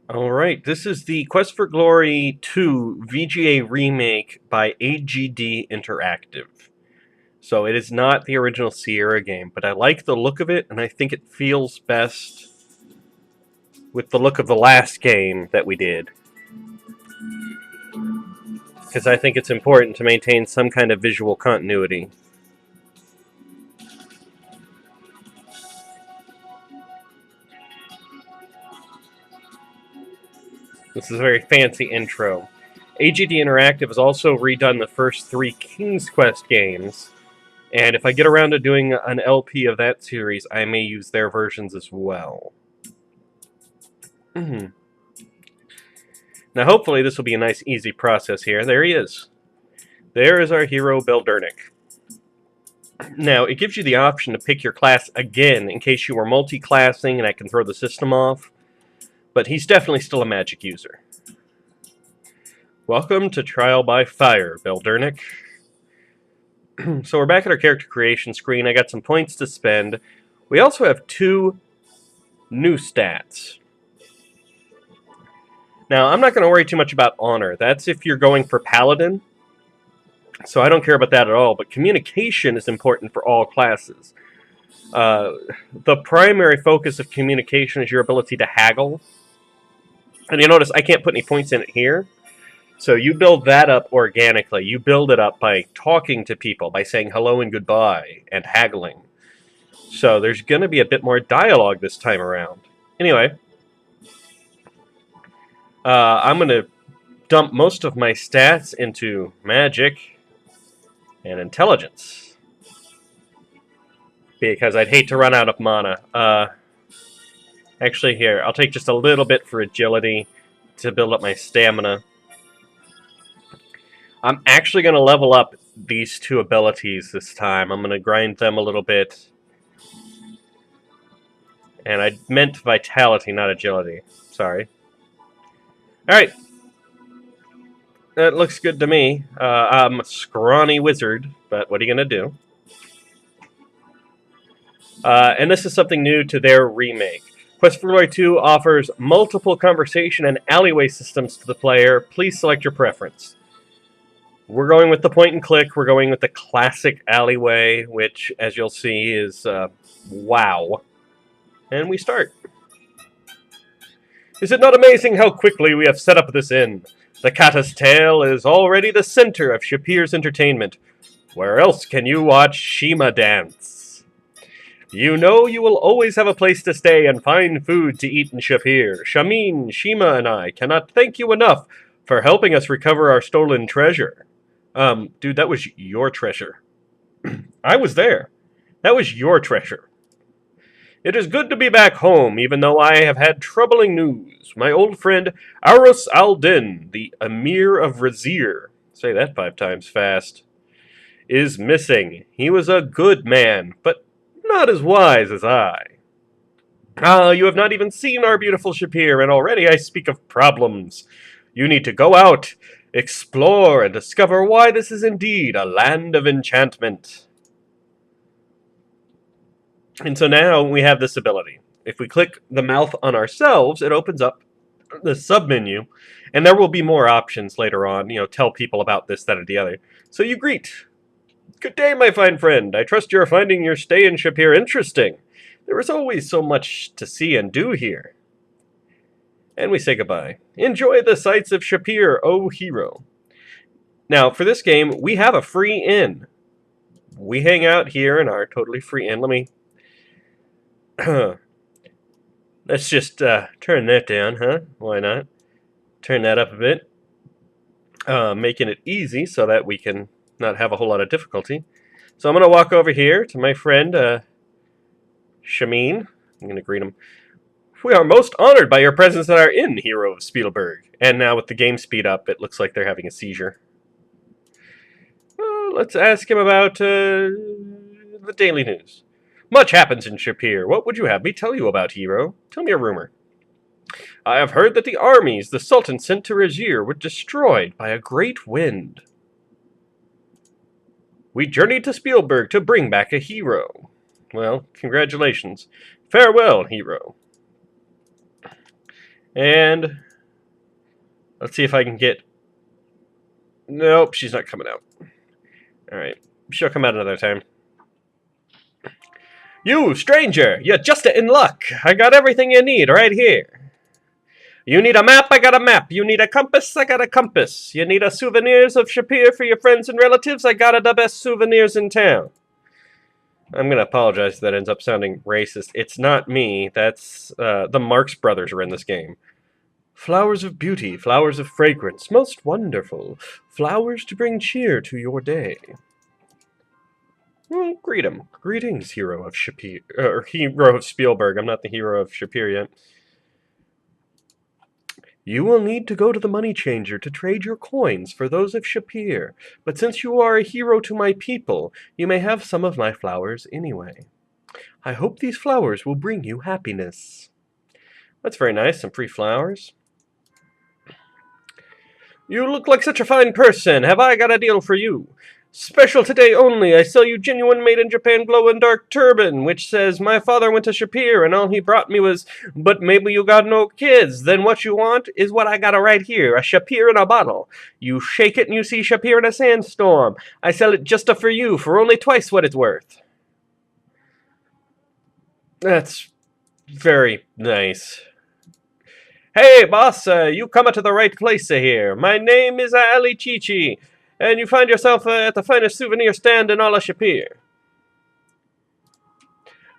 Alright, this is the Quest for Glory 2 VGA remake by AGD Interactive. So it is not the original Sierra game, but I like the look of it, and I think it feels best with the look of the last game that we did. Because I think it's important to maintain some kind of visual continuity. This is a very fancy intro. AGD Interactive has also redone the first 3 King's Quest games, and if I get around to doing an LP of that series, I may use their versions as well. Now, hopefully this will be a nice, easy process here. There he is. There is our hero, Beldernick. Now, it gives you the option to pick your class again in case you are multi-classing and I can throw the system off. But he's definitely still a magic user. Welcome to Trial by Fire, Beldernick. So we're back at our character creation screen. I got some points to spend. We also have 2 new stats. Now, I'm not going to worry too much about honor. That's if you're going for paladin. So I don't care about that at all. But communication is important for all classes. The primary focus of communication is your ability to haggle. And you notice I can't put any points in it here. So you build that up organically. You build it up by talking to people, by saying hello and goodbye, and haggling. So there's going to be a bit more dialogue this time around. Anyway, I'm going to dump most of my stats into magic and intelligence. Because I'd hate to run out of mana. Actually, here, I'll take just a little bit for agility to build up my stamina. I'm actually going to level up these 2 abilities this time. I'm going to grind them a little bit. And I meant vitality, not agility. Sorry. Alright. That looks good to me. I'm a scrawny wizard, but what are you going to do? And this is something new to their remake. Quest for Glory 2 offers multiple conversation and alleyway systems to the player. Please select your preference. We're going with the point and click. We're going with the classic alleyway, which, as you'll see, is wow. And we start. Is it not amazing how quickly we have set up this inn? The Kata's Tale is already the center of Shapir's entertainment. Where else can you watch Shima dance? You know you will always have a place to stay and fine food to eat in Shapir. Shamin, Shima, and I cannot thank you enough for helping us recover our stolen treasure. Dude, that was your treasure. I was there. That was your treasure. It is good to be back home, even though I have had troubling news. My old friend Arus al-Din, the Emir of Razir, say that 5 times fast, is missing. He was a good man, but not as wise as I. Ah, you have not even seen our beautiful Shapir, and already I speak of problems. You need to go out, explore, and discover why this is indeed a land of enchantment. And so now we have this ability. If we click the mouth on ourselves, it opens up the submenu, and there will be more options later on, tell people about this, that, or the other. So you greet. Good day, my fine friend. I trust you are finding your stay in Shapir interesting. There is always so much to see and do here. And we say goodbye. Enjoy the sights of Shapir, O hero. Now, for this game, we have a free inn. We hang out here in our totally free inn. Let me... Let's just turn that down, huh? Why not? Turn that up a bit. Making it easy so that we can not have a whole lot of difficulty. So I'm going to walk over here to my friend, Shamin. I'm going to greet him. We are most honored by your presence at our inn, hero of Spielberg. And now with the game speed up, it looks like they're having a seizure. Let's ask him about the daily news. Much happens in Shapir. What would you have me tell you about, hero? Tell me a rumor. I have heard that the armies the Sultan sent to Razir were destroyed by a great wind. We journeyed to Spielberg to bring back a hero. Well, congratulations. Farewell, hero. And let's see if I can get... Nope, she's not coming out. Alright, she'll come out another time. You, stranger! You're just in luck! I got everything you need right here. You need a map, I got a map. You need a compass, I got a compass. You need a souvenirs of Shapeir for your friends and relatives, I got the best souvenirs in town. I'm going to apologize if that ends up sounding racist. It's not me. That's the Marx Brothers are in this game. Flowers of beauty, flowers of fragrance, most wonderful. Flowers to bring cheer to your day. Well, greet him. Greetings, hero of Shapeir. Or hero of Spielberg. I'm not the hero of Shapeir yet. You will need to go to the money changer to trade your coins for those of Shapeir, but since you are a hero to my people, you may have some of my flowers anyway. I hope these flowers will bring you happiness. That's very nice, some free flowers. You look like such a fine person. Have I got a deal for you? Special today only, I sell you genuine made-in-Japan glow-in-dark turban, which says, my father went to Shapeir, and all he brought me was, but maybe you got no kids. Then what you want is what I got right here, a Shapeir in a bottle. You shake it and you see Shapeir in a sandstorm. I sell it just for you, for only twice what it's worth. That's very nice. Hey, boss, you come to the right place here. My name is Ali Chichi, and you find yourself at the finest souvenir stand in all of Shapeir.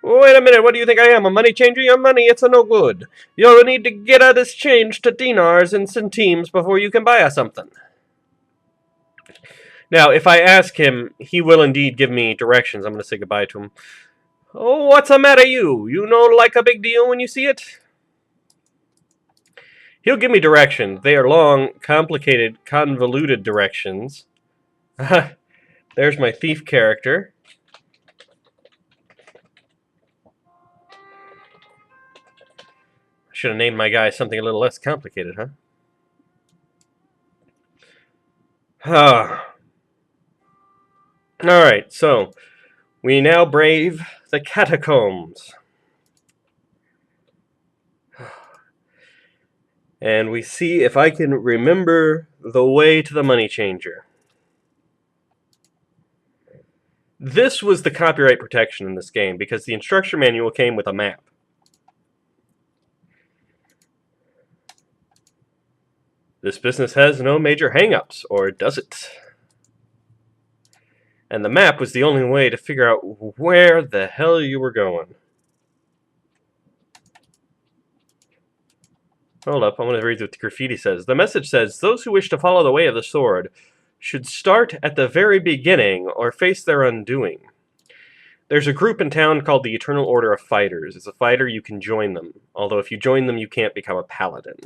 Wait a minute, what do you think I am, a money changer? Your money, it's a no good. You'll need to get this change to dinars and centimes before you can buy us something. Now, if I ask him, he will indeed give me directions. I'm going to say goodbye to him. Oh, what's the matter, you? You know like a big deal when you see it? He'll give me directions. They are long, complicated, convoluted directions. There's my thief character. Should have named my guy something a little less complicated, huh? Alright, so we now brave the catacombs. And we see if I can remember the way to the money changer. This was the copyright protection in this game, because the instruction manual came with a map. This business has no major hang-ups, or does it? And the map was the only way to figure out where the hell you were going. Hold up, I'm going to read what the graffiti says. The message says, those who wish to follow the way of the sword should start at the very beginning or face their undoing. There's a group in town called the Eternal Order of Fighters. As a fighter, you can join them. Although if you join them, you can't become a paladin.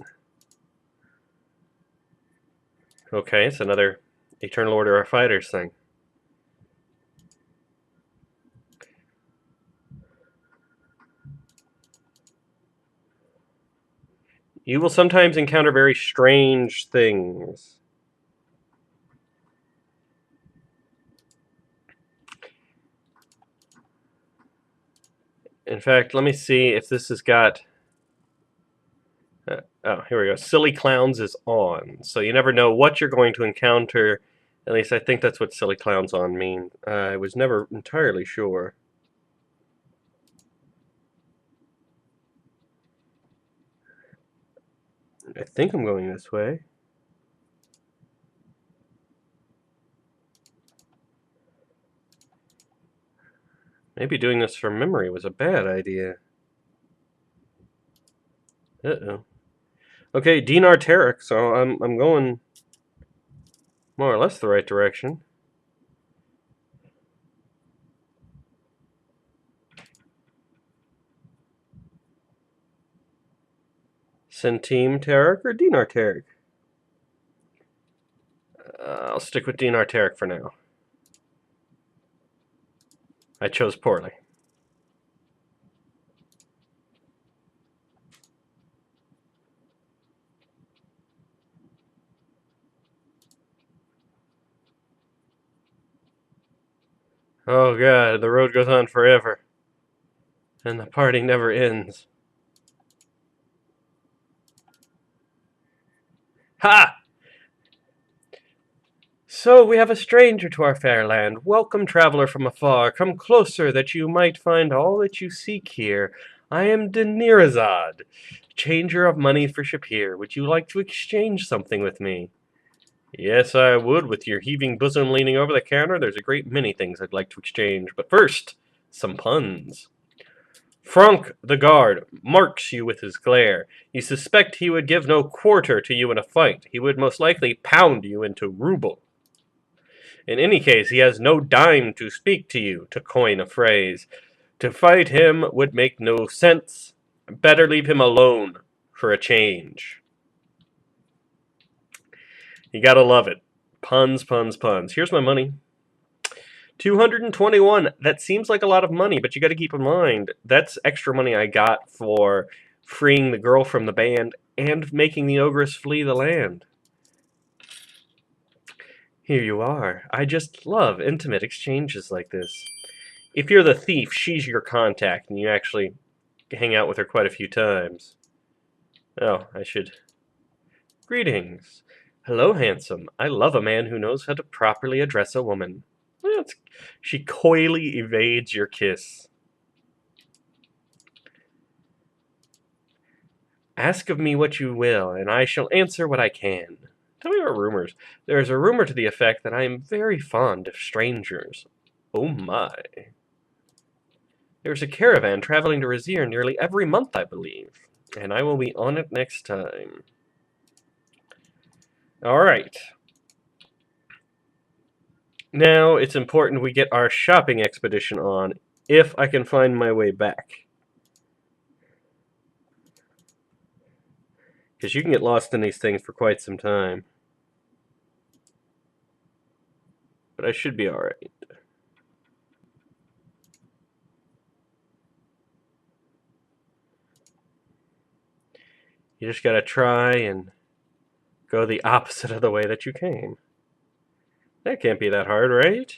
Okay, it's another Eternal Order of Fighters thing. You will sometimes encounter very strange things. In fact, let me see if this has got... oh, here we go. Silly Clowns is on. So you never know what you're going to encounter. At least I think that's what Silly Clowns on mean. I was never entirely sure. I think I'm going this way. Maybe doing this from memory was a bad idea. Uh-oh. Okay, Dinar Tarek, so I'm going more or less the right direction. Centime Tarek or Dinar Tarek? I'll stick with Dinar Tarek for now. I chose poorly. Oh god, the road goes on forever. And the party never ends. Ha! So we have a stranger to our fair land. Welcome, traveler from afar. Come closer, that you might find all that you seek here. I am Denirazad, changer of money for Shapir. Would you like to exchange something with me? Yes, I would. With your heaving bosom leaning over the counter, there's a great many things I'd like to exchange. But first, some puns. Franck, the guard, marks you with his glare. You suspect he would give no quarter to you in a fight. He would most likely pound you into ruble. In any case, he has no dime to speak to you, to coin a phrase. To fight him would make no sense. Better leave him alone for a change. You gotta love it. Puns, puns, puns. Here's my money. 221. That seems like a lot of money, but you gotta keep in mind, that's extra money I got for freeing the girl from the band and making the ogress flee the land. Here you are. I just love intimate exchanges like this. If you're the thief, she's your contact, and you actually hang out with her quite a few times. Oh, I should... Greetings. Hello, handsome. I love a man who knows how to properly address a woman. She coyly evades your kiss. Ask of me what you will, and I shall answer what I can. Tell me about rumors. There is a rumor to the effect that I am very fond of strangers. Oh my. There's a caravan traveling to Razir nearly every month, I believe. And I will be on it next time. Alright. Now, it's important we get our shopping expedition on, if I can find my way back. Because you can get lost in these things for quite some time. But I should be alright. You just gotta try and go the opposite of the way that you came. That can't be that hard, right?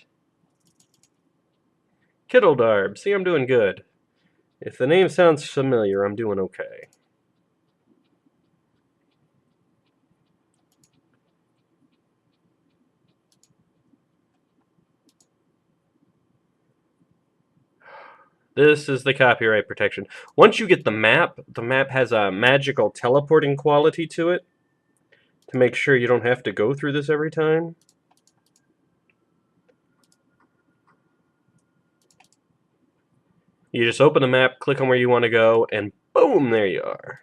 Kittledarb. See, I'm doing good. If the name sounds familiar, I'm doing okay. This is the copyright protection. Once you get the map has a magical teleporting quality to it to make sure you don't have to go through this every time. You just open the map, click on where you want to go, and boom, there you are.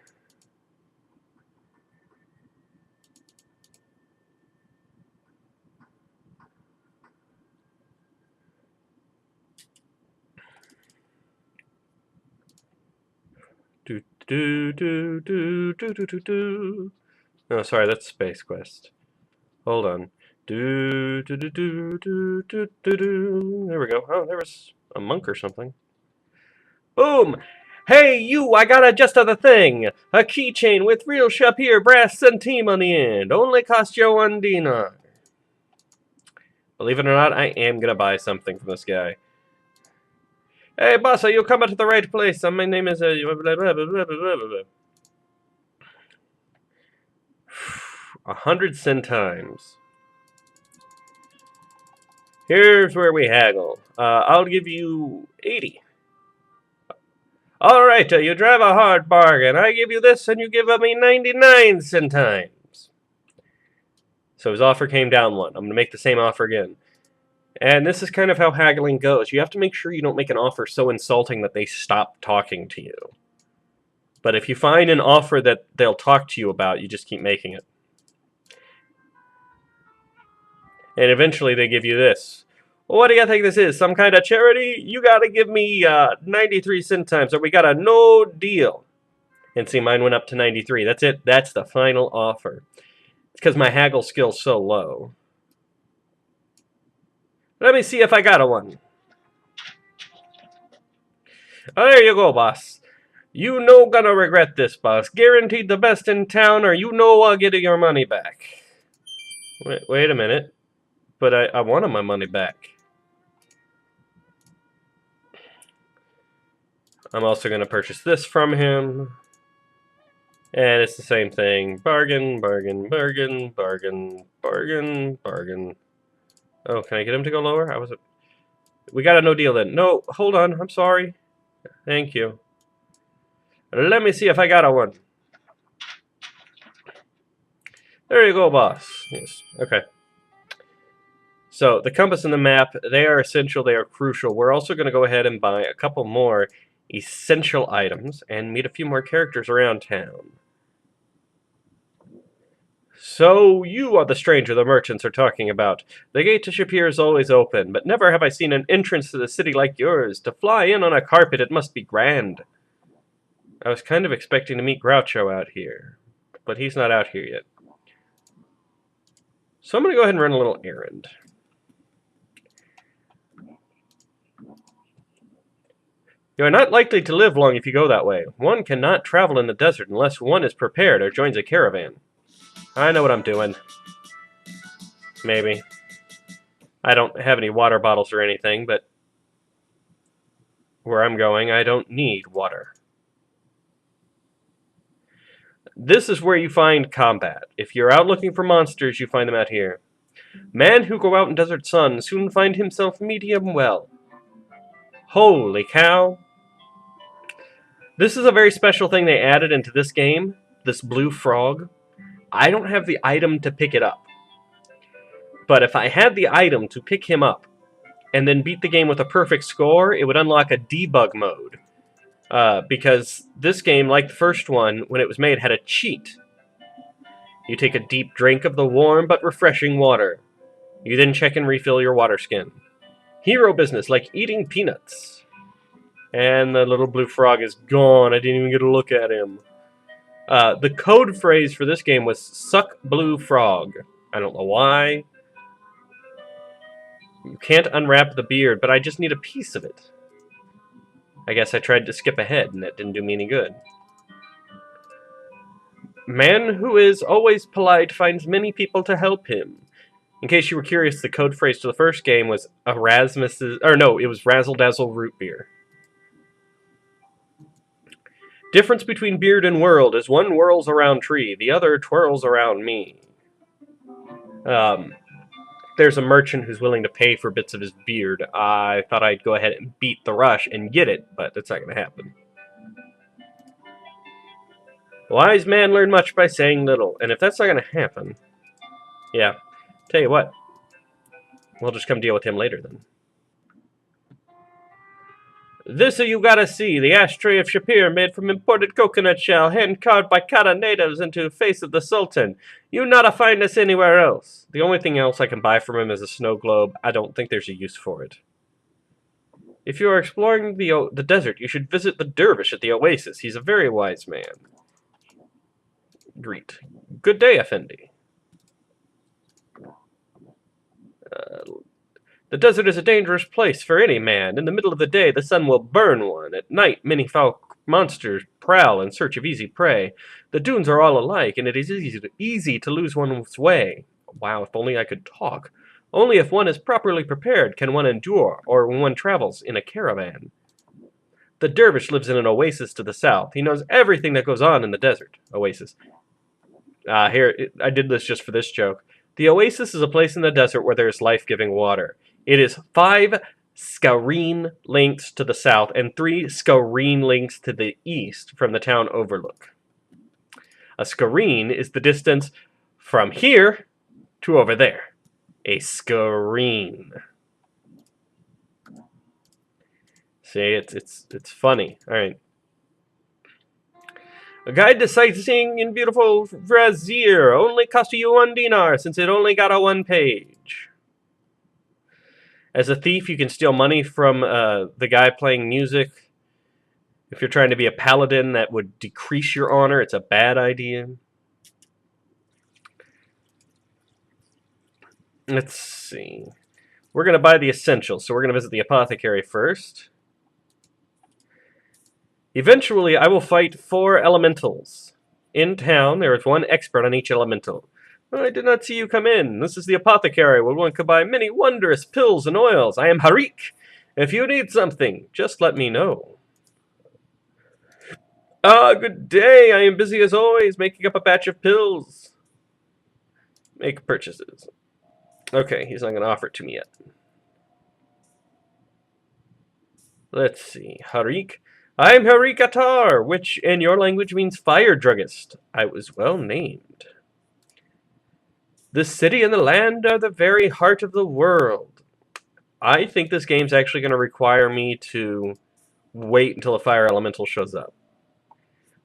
Oh, sorry, that's Space Quest. Hold on. There we go. Oh, there was a monk or something. Boom! Hey, you! I got just the thing! A keychain with real Shapir brass centime on the end. Only cost you 1 dinar. Believe it or not, I am gonna buy something from this guy. Hey, boss, you come to the right place. My name is... 100 centimes. Here's where we haggle. I'll give you 80. All right, you drive a hard bargain. I give you this, and you give me 99 centimes. So his offer came down 1. I'm going to make the same offer again. And this is kind of how haggling goes. You have to make sure you don't make an offer so insulting that they stop talking to you. But if you find an offer that they'll talk to you about, you just keep making it. And eventually they give you this. Well, what do you think this is? Some kind of charity? You gotta give me 93 centimes, or we got a no deal. And see, mine went up to 93. That's it. That's the final offer. It's because my haggle skill's so low. Let me see if I got a one. Oh, there you go, boss. You no gonna regret this, boss. Guaranteed the best in town, or you know getting your money back. Wait a minute. But I wanted my money back. I'm also going to purchase this from him. And it's the same thing. Bargain, bargain, bargain, bargain, bargain, bargain. Oh, can I get him to go lower? We got a no deal then. No, hold on. I'm sorry. Thank you. Let me see if I got a one. There you go, boss. Yes. Okay. So the compass and the map, they are essential. They are crucial. We're also going to go ahead and buy a couple more essential items and meet a few more characters around town. So you are the stranger the merchants are talking about. The gate to Shapeir is always open, but never have I seen an entrance to the city like yours. To fly in on a carpet, it must be grand. I was kind of expecting to meet Groucho out here, but he's not out here yet. So I'm going to go ahead and run a little errand. You are not likely to live long if you go that way. One cannot travel in the desert unless one is prepared or joins a caravan. I know what I'm doing. Maybe. I don't have any water bottles or anything, but where I'm going, I don't need water. This is where you find combat. If you're out looking for monsters, you find them out here. Man who go out in desert sun soon find himself medium well. Holy cow. This is a very special thing they added into this game, this blue frog. I don't have the item to pick it up. But if I had the item to pick him up, and then beat the game with a perfect score, it would unlock a debug mode. Because this game, like the first one, when it was made, had a cheat. You take a deep drink of the warm but refreshing water. You then check and refill your water skin. Hero business, like eating peanuts. And the little blue frog is gone. I didn't even get a look at him. The code phrase for this game was "suck blue frog." I don't know why. You can't unwrap the beard, but I just need a piece of it. I guess I tried to skip ahead, and that didn't do me any good. Man who is always polite finds many people to help him. In case you were curious, the code phrase to the first game was it was Razzle Dazzle Root Beer. Difference between beard and world is one whirls around tree, the other twirls around me. There's a merchant who's willing to pay for bits of his beard. I thought I'd go ahead and beat the rush and get it, but that's not going to happen. Wise man learn much by saying little, and if that's not going to happen, yeah, tell you what, we'll just come deal with him later then. This you gotta see, the ashtray of Shapeir made from imported coconut shell, hand-carved by Kata natives into the face of the Sultan. You nota find this anywhere else. The only thing else I can buy from him is a snow globe. I don't think there's a use for it. If you are exploring the desert, you should visit the dervish at the oasis. He's a very wise man. Greet. Good day, Effendi. The desert is a dangerous place for any man. In the middle of the day, the sun will burn one. At night, many foul monsters prowl in search of easy prey. The dunes are all alike, and it is easy to lose one's way. Wow, if only I could talk. Only if one is properly prepared can one endure, or when one travels in a caravan. The dervish lives in an oasis to the south. He knows everything that goes on in the desert. Oasis. Here, I did this just for this joke. The oasis is a place in the desert where there is life-giving water. It is 5 scareen lengths to the south and 3 scareen lengths to the east from the town overlook. A scareen is the distance from here to over there. A scareen. See, it's funny. All right. A guide to sightseeing in beautiful Brazier only cost you 1 dinar since it only got a 1 page. As a thief, you can steal money from the guy playing music. If you're trying to be a paladin, that would decrease your honor. It's a bad idea. Let's see. We're going to buy the essentials, so we're going to visit the apothecary first. Eventually, I will fight 4 elementals. In town, there is 1 expert on each elemental. I did not see you come in. This is the apothecary, where one could buy many wondrous pills and oils. I am Harik. If you need something, just let me know. Ah, good day. I am busy as always, making up a batch of pills. Make purchases. Okay, he's not going to offer it to me yet. Let's see. Harik. I'm Harik Atar, which in your language means fire druggist. I was well named. The city and the land are the very heart of the world. I think this game's actually going to require me to wait until a fire elemental shows up.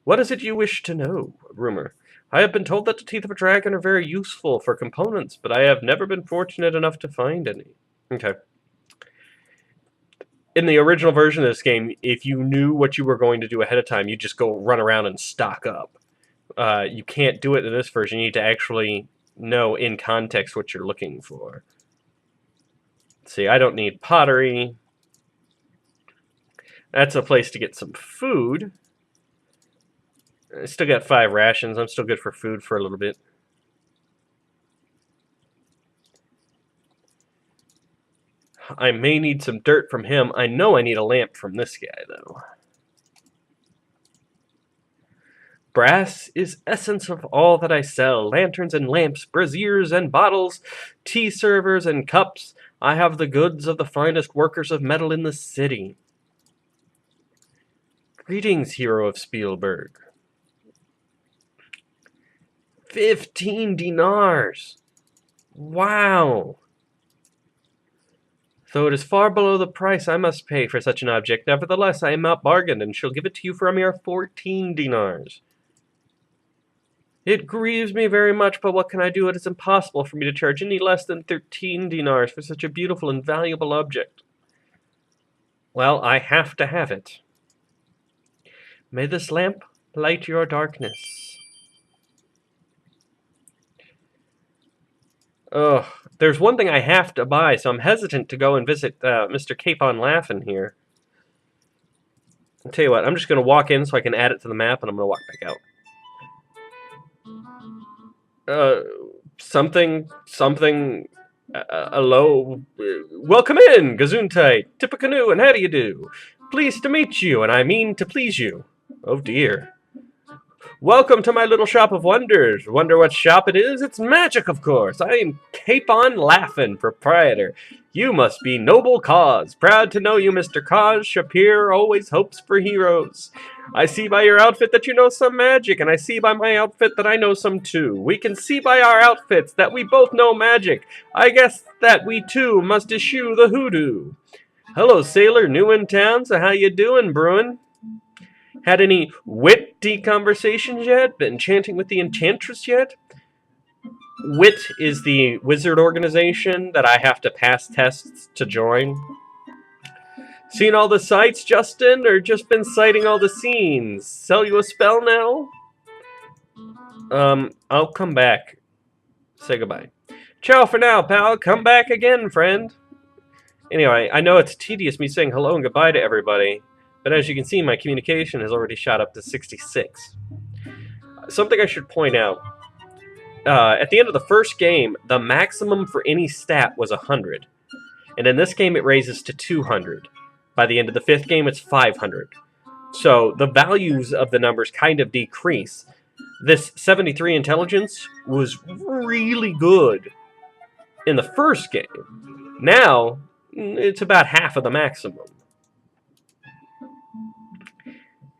What is it you wish to know, Rumor? I have been told that the teeth of a dragon are very useful for components, but I have never been fortunate enough to find any. Okay. In the original version of this game, if you knew what you were going to do ahead of time, you'd just go run around and stock up. You can't do it in this version. You need to actually know in context what you're looking for. See, I don't need pottery. That's a place to get some food. I still got 5 rations. I'm still good for food for a little bit. I may need some dirt from him. I know I need a lamp from this guy, though. Brass is essence of all that I sell. Lanterns and lamps, braziers and bottles, tea servers and cups. I have the goods of the finest workers of metal in the city. Greetings, hero of Spielberg. 15 dinars. Wow. Though it is far below the price I must pay for such an object, nevertheless I am outbargained, and shall give it to you for a mere 14 dinars. It grieves me very much, but what can I do? It is impossible for me to charge any less than 13 dinars for such a beautiful and valuable object. Well, I have to have it. May this lamp light your darkness. Ugh, there's one thing I have to buy, so I'm hesitant to go and visit Mr. Capon Laughin' here. I'll tell you what, I'm just going to walk in so I can add it to the map, and I'm going to walk back out. Hello. Welcome in, Gesundheit, Tippecanoe, and how do you do? Pleased to meet you, and I mean to please you. Oh dear. Welcome to my little shop of wonders. Wonder what shop it is? It's magic, of course. I am Capon Laughin', proprietor. You must be Noble Cause. Proud to know you, Mr. Cause. Shapir always hopes for heroes. I see by your outfit that you know some magic, and I see by my outfit that I know some too. We can see by our outfits that we both know magic. I guess that we too must eschew the hoodoo. Hello, sailor, new in town, so how you doing, Bruin? Had any witty conversations yet? Been chanting with the Enchantress yet? WIT is the wizard organization that I have to pass tests to join. Seen all the sights, Justin, or just been citing all the scenes? Sell you a spell now? I'll come back. Say goodbye. Ciao for now, pal. Come back again, friend. Anyway, I know it's tedious me saying hello and goodbye to everybody, but as you can see, my communication has already shot up to 66. Something I should point out. At the end of the first game, the maximum for any stat was 100. And in this game, it raises to 200. By the end of the 5th game, it's 500. So the values of the numbers kind of decrease. This 73 intelligence was really good in the first game. Now, it's about half of the maximum.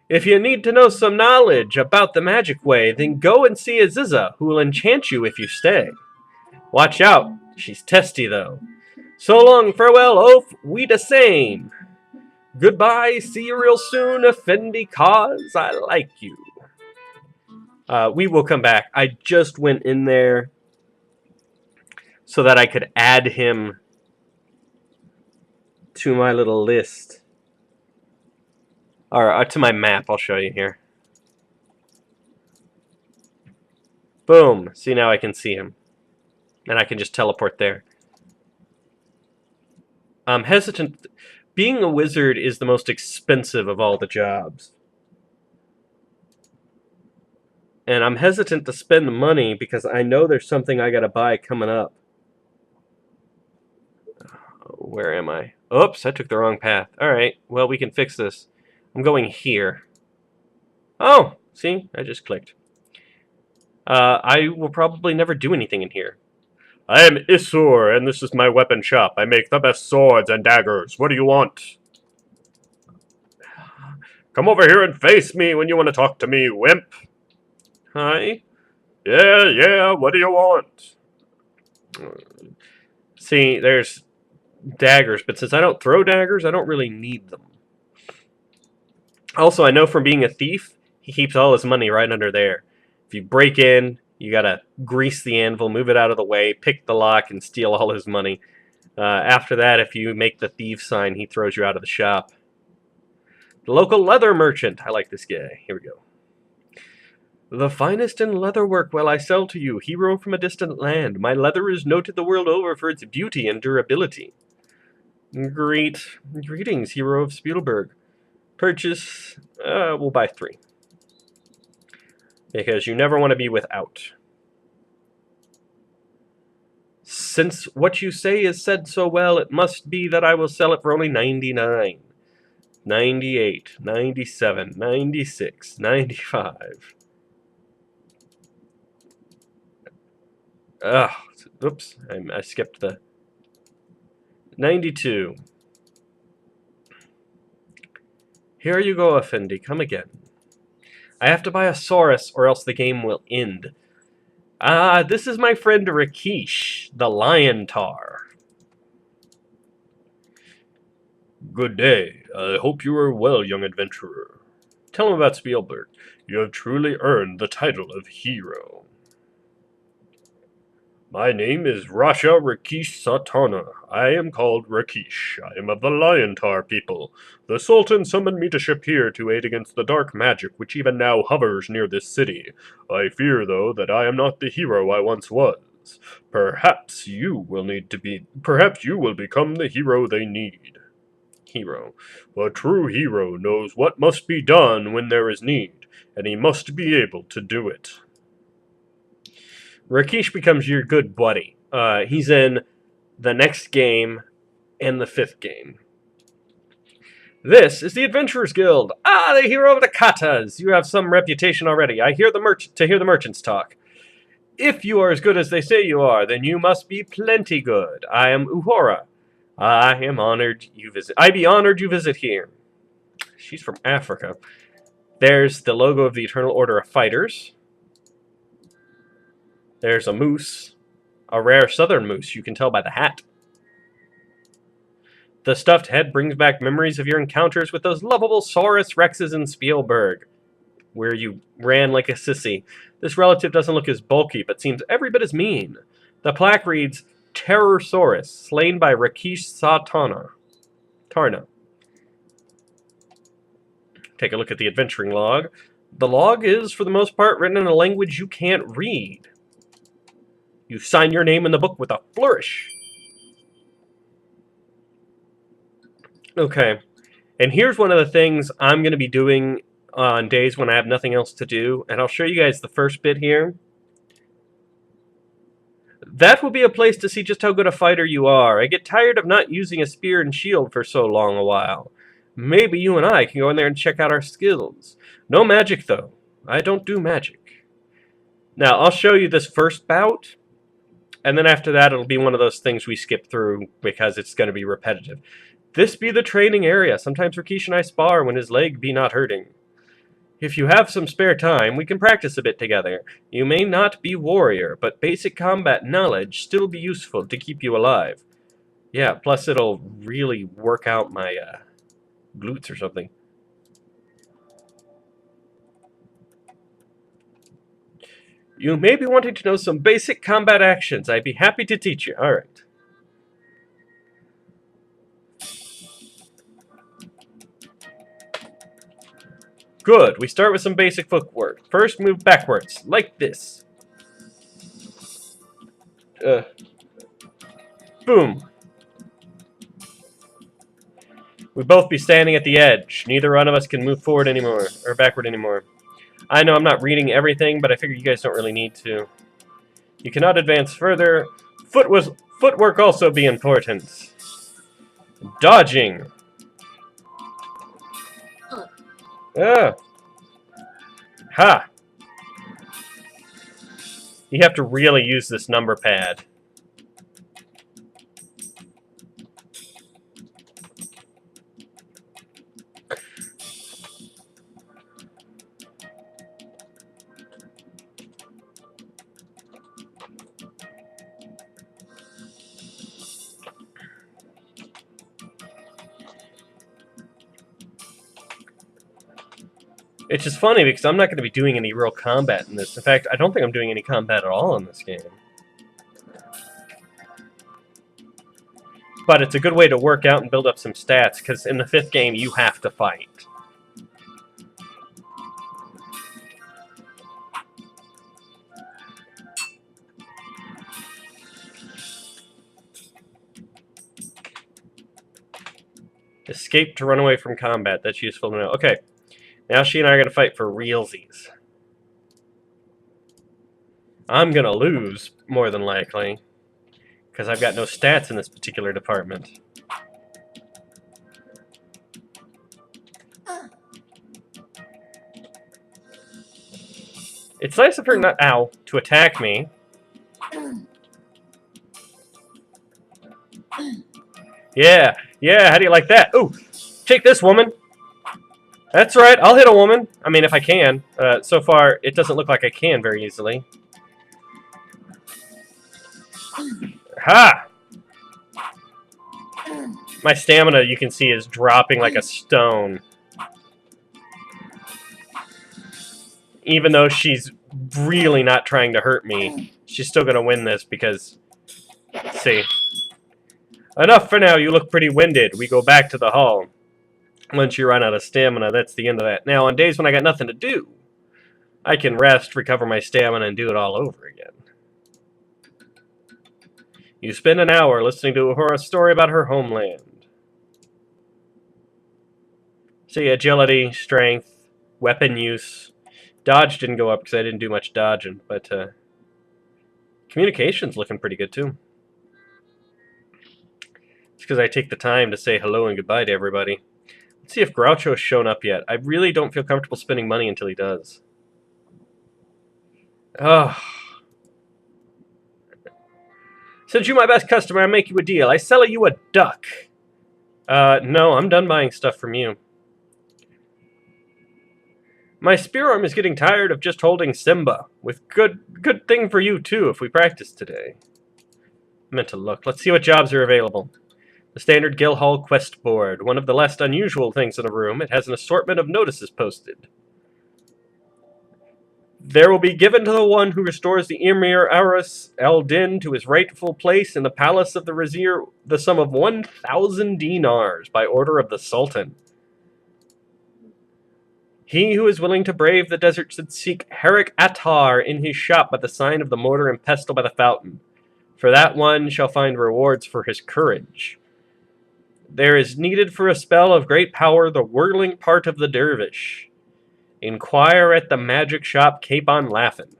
If you need to know some knowledge about the magic way, then go and see Aziza, who will enchant you if you stay. Watch out, she's testy though. So long, farewell, oaf, we the same. Goodbye, see you real soon, Effendi Cause, I like you. We will come back. I just went in there so that I could add him to my little list. Or to my map, I'll show you here. Boom. See, now I can see him. And I can just teleport there. I'm hesitant. Being a wizard is the most expensive of all the jobs. And I'm hesitant to spend the money because I know there's something I gotta buy coming up. Where am I? Oops, I took the wrong path. Alright, well, we can fix this. I'm going here. Oh, see? I just clicked. I will probably never do anything in here. I am Isur, and this is my weapon shop. I make the best swords and daggers. What do you want? Come over here and face me when you want to talk to me, wimp. Hi. Yeah, what do you want? See, there's daggers, but since I don't throw daggers, I don't really need them. Also, I know from being a thief, he keeps all his money right under there. If you break in, you gotta grease the anvil, move it out of the way, pick the lock, and steal all his money. After that, if you make the thief sign, he throws you out of the shop. The local leather merchant. I like this guy. Here we go. The finest in leatherwork will I sell to you, hero from a distant land. My leather is noted the world over for its beauty and durability. Greetings, hero of Spielberg. Purchase, we'll buy 3. Because you never want to be without. Since what you say is said so well, it must be that I will sell it for only 99. 98, 97, 96, 95. Ugh, oops, I skipped the 92. Here you go, Effendi, come again. I have to buy a Saurus or else the game will end. This is my friend Rakeesh, the Lion Tar. Good day. I hope you are well, young adventurer. Tell him about Spielberg. You have truly earned the title of hero. My name is Rasha Rakeesh Satana. I am called Rakeesh. I am of the Lion Tar people. The Sultan summoned me to Shapir to aid against the dark magic which even now hovers near this city. I fear, though, that I am not the hero I once was. Perhaps you will become the hero they need. Hero. A true hero knows what must be done when there is need, and he must be able to do it. Rakeesh becomes your good buddy. He's in the next game and the 5th game. This is the Adventurers Guild. The hero of the katas. You have some reputation already. I hear the merchants talk. If you are as good as they say you are, then you must be plenty good. I am Uhura. I be honored you visit here. She's from Africa. There's the logo of the Eternal Order of Fighters. There's a moose. A rare southern moose, you can tell by the hat. The stuffed head brings back memories of your encounters with those lovable Saurus Rexes in Spielberg, where you ran like a sissy. This relative doesn't look as bulky, but seems every bit as mean. The plaque reads, Terrorsaurus, slain by Rakeesh Satana. Tarna. Take a look at the adventuring log. The log is, for the most part, written in a language you can't read. You sign your name in the book with a flourish. Okay, and here's one of the things I'm going to be doing on days when I have nothing else to do, and I'll show you guys the first bit here. That will be a place to see just how good a fighter you are. I get tired of not using a spear and shield for so long a while. Maybe you and I can go in there and check out our skills. No magic, though. I don't do magic. Now, I'll show you this first bout, and then after that, it'll be one of those things we skip through because it's going to be repetitive. This be the training area. Sometimes Rakeesh and I spar when his leg be not hurting. If you have some spare time, we can practice a bit together. You may not be warrior, but basic combat knowledge still be useful to keep you alive. Yeah, plus it'll really work out my glutes or something. You may be wanting to know some basic combat actions. I'd be happy to teach you. Alright. Good. We start with some basic footwork. First, move backwards, like this. Boom. We both be standing at the edge. Neither one of us can move forward anymore, or backward anymore. I know I'm not reading everything, but I figure you guys don't really need to. You cannot advance further. Footwork also be important. Dodging. Ha! You have to really use this number pad. It's just funny because I'm not going to be doing any real combat in this. In fact, I don't think I'm doing any combat at all in this game. But it's a good way to work out and build up some stats, because in the 5th game, you have to fight. Escape to run away from combat. That's useful to know. Okay. Now she and I are going to fight for realsies. I'm going to lose, more than likely, because I've got no stats in this particular department. It's nice of her not, ow, to attack me. Yeah, yeah, how do you like that? Ooh, take this, woman. That's right, I'll hit a woman. I mean, if I can. So far, it doesn't look like I can very easily. Ha! My stamina, you can see, is dropping like a stone. Even though she's really not trying to hurt me, she's still going to win this because... See. Enough for now, you look pretty winded. We go back to the hall. Once you run out of stamina, that's the end of that. Now, on days when I got nothing to do, I can rest, recover my stamina, and do it all over again. You spend an hour listening to a story about her homeland. See, agility, strength, weapon use. Dodge didn't go up because I didn't do much dodging, but communication's looking pretty good, too. It's because I take the time to say hello and goodbye to everybody. Let's see if Groucho's shown up yet. I really don't feel comfortable spending money until he does. Oh. Since you're my best customer, I make you a deal. I sell you a duck. No, I'm done buying stuff from you. My spear arm is getting tired of just holding Simba. With good thing for you, too, if we practice today. I meant to look. Let's see what jobs are available. The standard Guildhall quest board. One of the less unusual things in the room. It has an assortment of notices posted. There will be given to the one who restores the Emir Aris al-Din to his rightful place in the palace of the Vizier the sum of 1,000 dinars by order of the Sultan. He who is willing to brave the desert should seek Herrick Attar in his shop by the sign of the mortar and pestle by the fountain. For that one shall find rewards for his courage. There is needed for a spell of great power the whirling part of the dervish. Inquire at the magic shop Capon Laughin.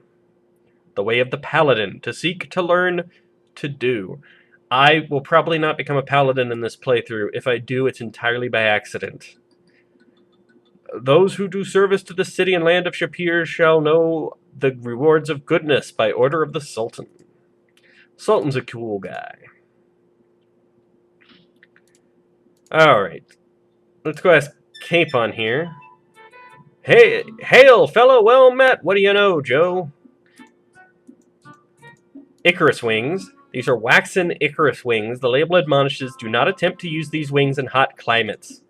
The way of the paladin, to seek, to learn, to do. I will probably not become a paladin in this playthrough. If I do, it's entirely by accident. Those who do service to the city and land of Shapir shall know the rewards of goodness by order of the Sultan. Sultan's a cool guy. Alright. Let's go ask Capon here. Hey, hail, fellow, well met. What do you know, Joe? Icarus wings. These are waxen Icarus wings. The label admonishes, do not attempt to use these wings in hot climates.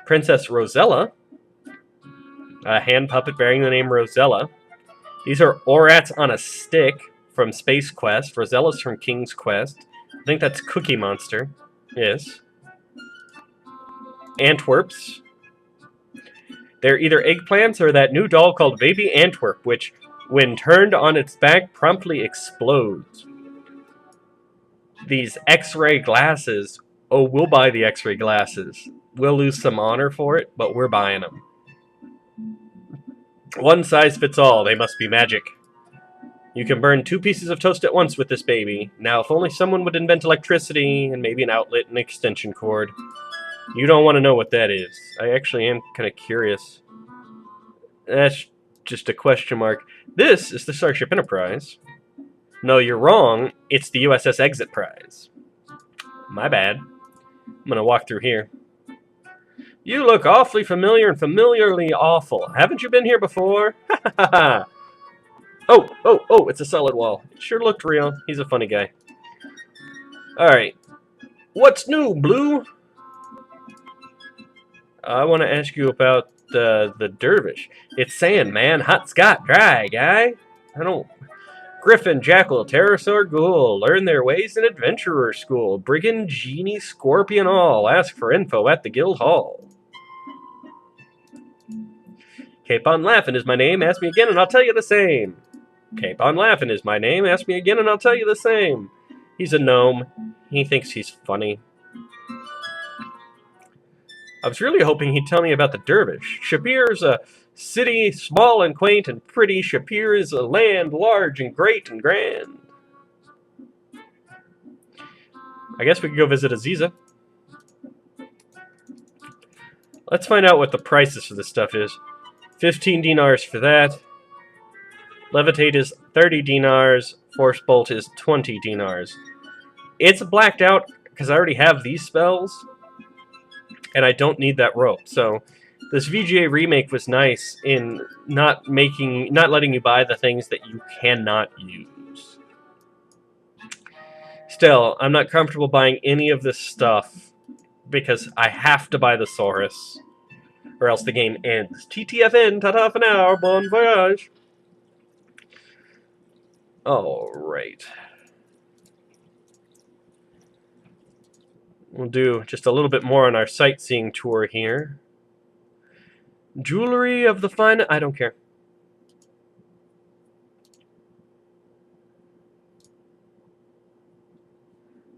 Princess Rosella. A hand puppet bearing the name Rosella. These are Orats on a stick from Space Quest. Rosella's from King's Quest. I think that's Cookie Monster. Yes. Antwerps. They're either eggplants or that new doll called Baby Antwerp, which, when turned on its back, promptly explodes. These X-ray glasses. Oh, we'll buy the X-ray glasses. We'll lose some honor for it, but we're buying them. One size fits all. They must be magic. You can burn 2 pieces of toast at once with this baby. Now, if only someone would invent electricity and maybe an outlet and extension cord. You don't want to know what that is. I actually am kind of curious. just a question mark. This is the Starship Enterprise. No, you're wrong. It's the USS Exit Prize. My bad. I'm gonna walk through here. You look awfully familiar and familiarly awful. Haven't you been here before? Ha ha ha! Oh, it's a solid wall. It sure looked real. He's a funny guy. Alright. What's new, Blue? I want to ask you about the dervish. It's sand, man. Hot Scott, dry, guy. I don't... Griffin, Jackal, Pterosaur, Ghoul. Learn their ways in Adventurer School. Brigand, Genie, Scorpion, all. Ask for info at the Guild Hall. Cape on Laughin' is my name. Ask me again and I'll tell you the same. Cape on Laughin' is my name. Ask me again and I'll tell you the same. He's a gnome. He thinks he's funny. I was really hoping he'd tell me about the dervish. Shapir is a city, small and quaint and pretty. Shapir is a land, large and great and grand. I guess we could go visit Aziza. Let's find out what the prices for this stuff is. 15 dinars for that. Levitate is 30 dinars. Force Bolt is 20 dinars. It's blacked out because I already have these spells. And I don't need that rope. So this VGA remake was nice in not letting you buy the things that you cannot use. Still, I'm not comfortable buying any of this stuff because I have to buy the Saurus, or else the game ends. TTFN, ta-ta for now, bon voyage. Alright. We'll do just a little bit more on our sightseeing tour here. Jewelry of the fine... I don't care.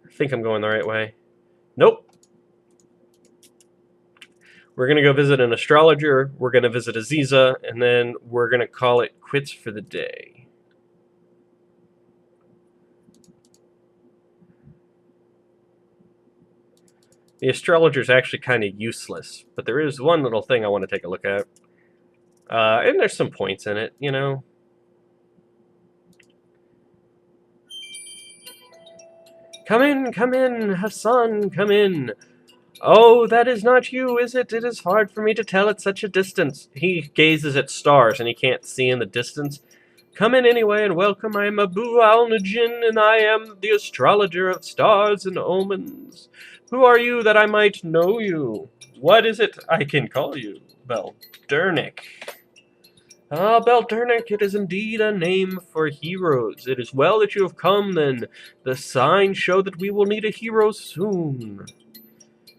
I think I'm going the right way. Nope. We're going to go visit an astrologer, we're going to visit Aziza, and then we're going to call it quits for the day. The astrologer is actually kind of useless, but there is one little thing I want to take a look at. And there's some points in it, you know. Come in, Hassan, come in. Oh, that is not you, is it? It is hard for me to tell at such a distance. He gazes at stars and he can't see in the distance. Come in anyway and welcome. I am Abu al-Najin and I am the astrologer of stars and omens. Who are you that I might know you? What is it I can call you? Beldernick. Ah, Beldernick, it is indeed a name for heroes. It is well that you have come, then. The signs show that we will need a hero soon.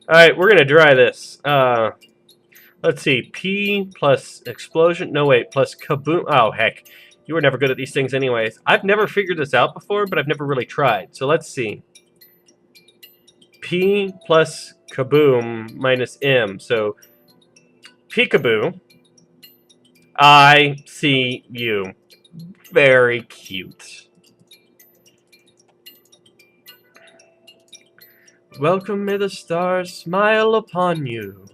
Alright, we're going to dry this. Let's see. P plus explosion. No, wait. Plus kaboom. Oh, heck. You were never good at these things anyways. I've never figured this out before, but I've never really tried. So let's see. P plus kaboom minus M. So, peekaboo. I see you. Very cute. Welcome, may the stars smile upon you.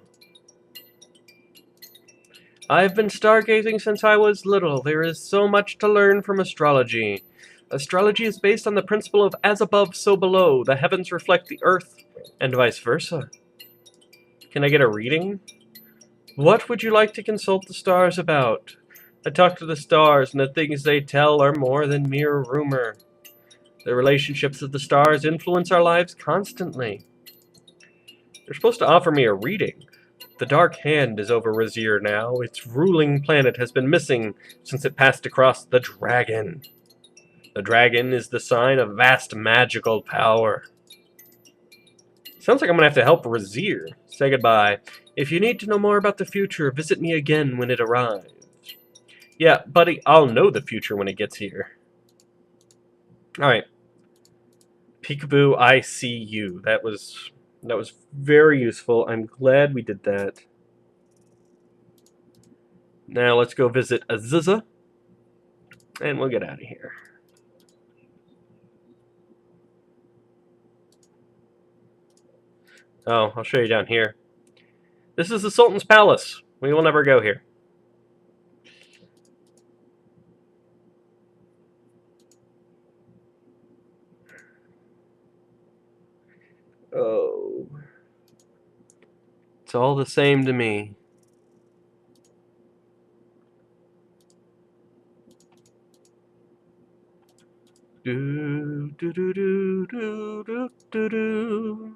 I've been stargazing since I was little. There is so much to learn from astrology. Astrology is based on the principle of as above, so below. The heavens reflect the earth, and vice versa. Can I get a reading? What would you like to consult the stars about? I talk to the stars, and the things they tell are more than mere rumor. The relationships of the stars influence our lives constantly. They're supposed to offer me a reading. The Dark Hand is over Razir now. Its ruling planet has been missing since it passed across the dragon. The dragon is the sign of vast magical power. Sounds like I'm going to have to help Razir. Say goodbye. If you need to know more about the future, visit me again when it arrives. Yeah, buddy, I'll know the future when it gets here. Alright. Peekaboo, I see you. That was very useful. I'm glad we did that. Now let's go visit Aziza. And we'll get out of here. Oh, I'll show you down here. This is the Sultan's Palace. We will never go here. all the same to me. Do, do, do, do, do, do, do, do.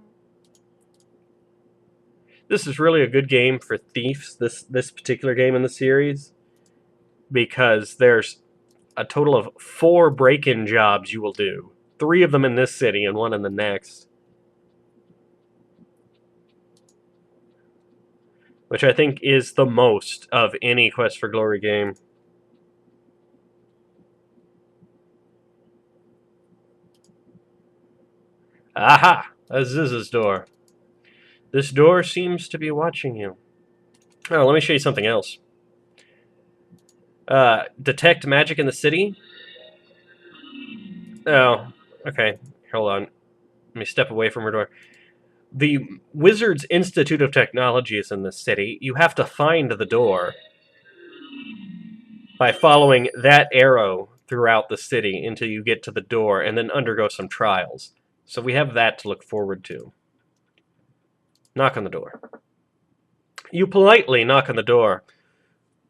This is really a good game for thieves, this particular game in the series, because there's a total of 4 break-in jobs you will do. 3 of them in this city and 1 in the next. Which I think is the most of any Quest for Glory game. Aha! Aziz's door. This door seems to be watching you. Oh, let me show you something else. Detect magic in the city? Oh, okay. Hold on. Let me step away from her door. The Wizards Institute of Technology is in this city. You have to find the door by following that arrow throughout the city until you get to the door and then undergo some trials. So we have that to look forward to. Knock on the door. You politely knock on the door.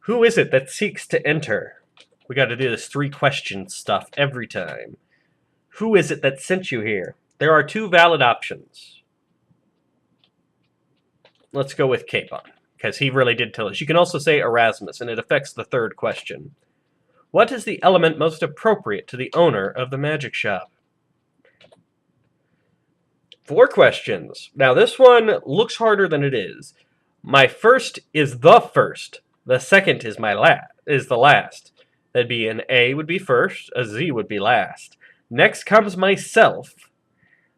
Who is it that seeks to enter? We got to do this 3 question stuff every time. Who is it that sent you here? There are 2 valid options. Let's go with Capon, because he really did tell us. You can also say Erasmus, and it affects the 3rd question. What is the element most appropriate to the owner of the magic shop? 4 questions. Now, this one looks harder than it is. My first is the first. The second is the last. That'd be an A would be first, a Z would be last. Next comes myself,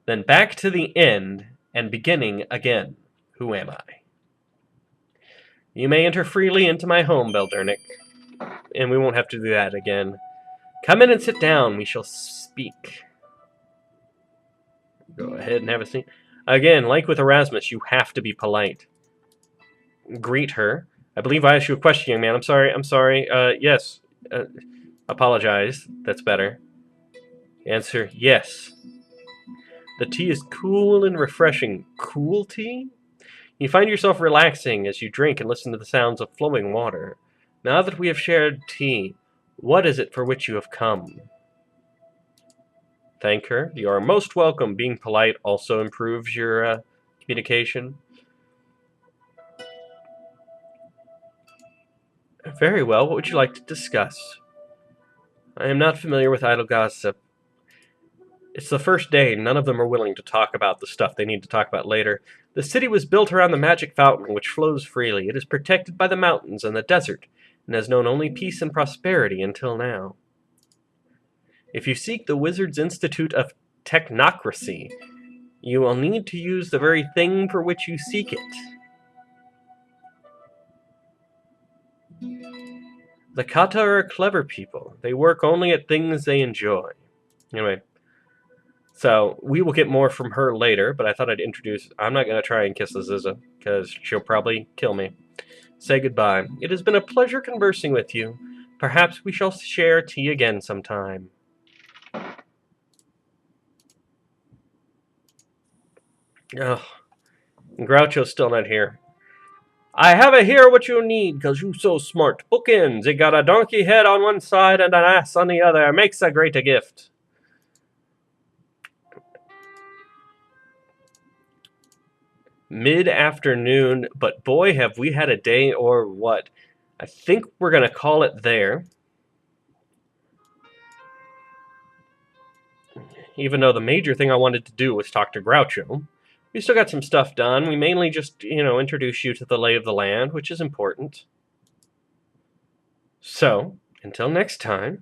then back to the end, and beginning again. Who am I? You may enter freely into my home, Beldernick. And we won't have to do that again. Come in and sit down. We shall speak. Go ahead and have a seat. Again, like with Erasmus, you have to be polite. Greet her. I believe I asked you a question, young man. I'm sorry. Yes. Apologize. That's better. Answer, yes. The tea is cool and refreshing. Cool tea? You find yourself relaxing as you drink and listen to the sounds of flowing water. Now that we have shared tea, what is it for which you have come? Thank her. You are most welcome. Being polite also improves your communication. Very well. What would you like to discuss? I am not familiar with idle gossip. It's the first day. None of them are willing to talk about the stuff they need to talk about later. The city was built around the magic fountain, which flows freely. It is protected by the mountains and the desert, and has known only peace and prosperity until now. If you seek the Wizards Institute of Technocracy, you will need to use the very thing for which you seek it. The Kata are clever people. They work only at things they enjoy. Anyway, so we will get more from her later, but I thought I'd introduce... I'm not going to try and kiss Aziza, because she'll probably kill me. Say goodbye. It has been a pleasure conversing with you. Perhaps we shall share tea again sometime. Oh, Groucho's still not here. I have a here what you need, cause you so smart. Bookends. It got a donkey head on one side and an ass on the other. Makes a great a gift. Mid-afternoon, but boy, have we had a day or what. I think we're going to call it there. Even though the major thing I wanted to do was talk to Groucho. We still got some stuff done. We mainly just, introduce you to the lay of the land, which is important. So, until next time,